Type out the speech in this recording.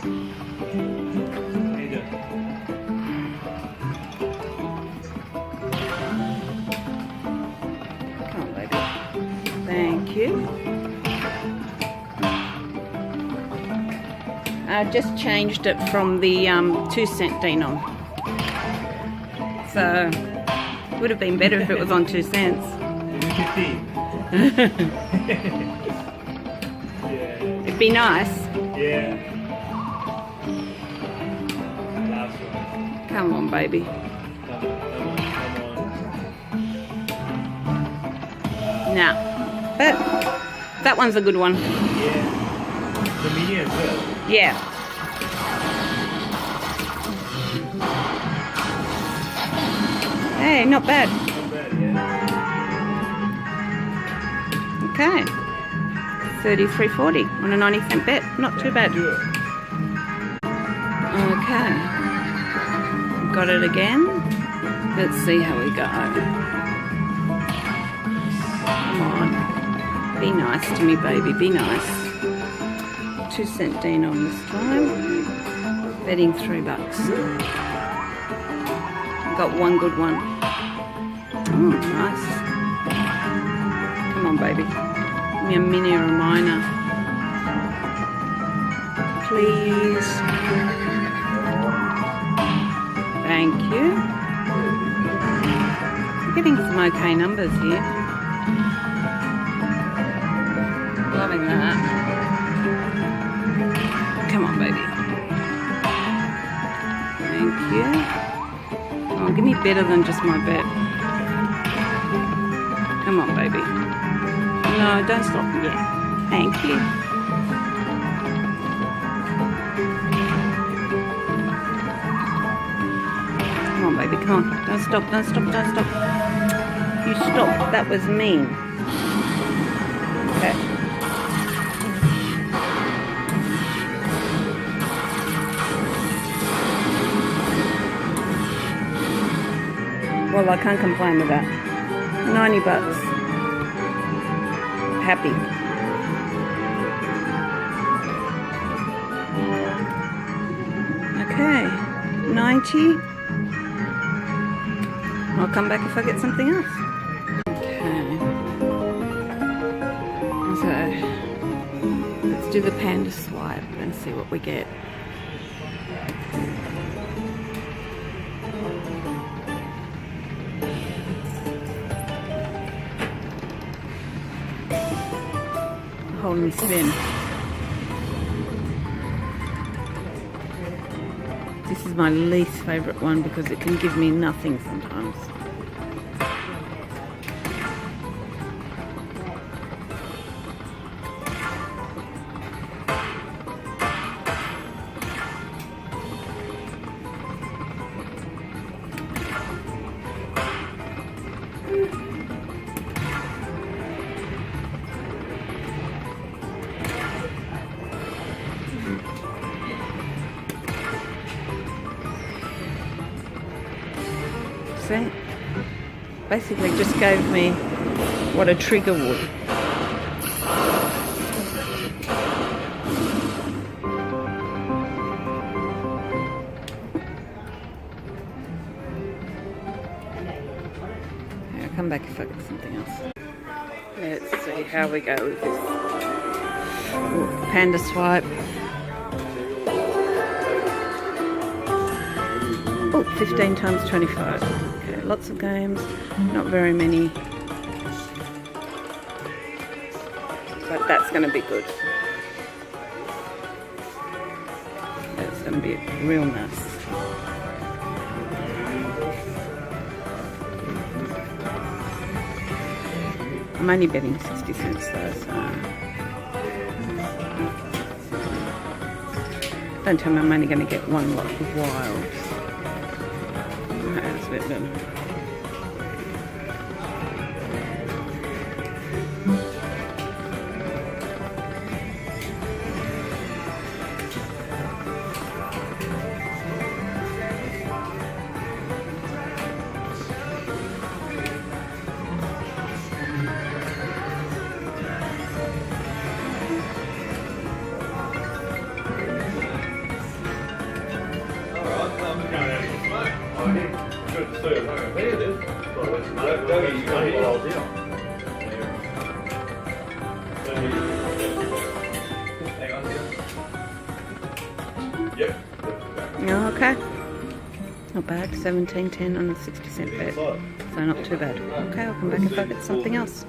Come on, baby. Thank you. I've just changed it from the 2-cent Denom. So, it would have been better if it was on 2 cents. It'd be nice. Yeah. Last one. Come on, baby. Come on. Now, that one's a good one. Yeah. The mini as well. Yeah. Hey, not bad. Not bad, yeah. Okay. $33.40 on a 90-cent bet. Not too bad. Okay. Got it again. Let's see how we go. Come on. Be nice to me, baby. Be nice. 2-cent Denom this time. Betting $3. Got one good one. Oh, nice. Come on, baby. Give me a mini or a minor. Please. Thank you. We're getting some okay numbers here. Loving that. Come on, baby. Thank you. Oh, give me better than just my bet. Come on, baby. No, don't stop yet. Thank you. Come on, baby, come on. Don't stop, don't stop, don't stop. You stopped. That was mean. Okay. Well, I can't complain with that. $90. Happy. Okay. 90. I'll come back if I get something else. Okay. So, let's do the panda swipe and see what we get. Hold and spin. This is my least favourite one because it can give me nothing sometimes. See? Basically just gave me what a trigger would. I'll come back if I get something else. Let's see how we go with this. Ooh, panda swipe. Oh, 15 times 25. Okay, lots of games, not very many. But that's going to be good. That's going to be real nice. I'm only betting 60 cents though, so... Don't tell me I'm only going to get one lot of wilds. That's a bit better. There it is. Dougie, you got it all down. Hang on here. Yep. Oh, okay. Not bad. 17.10 on a 60-cent bet. So not too bad. Okay, I'll come back if I get something else.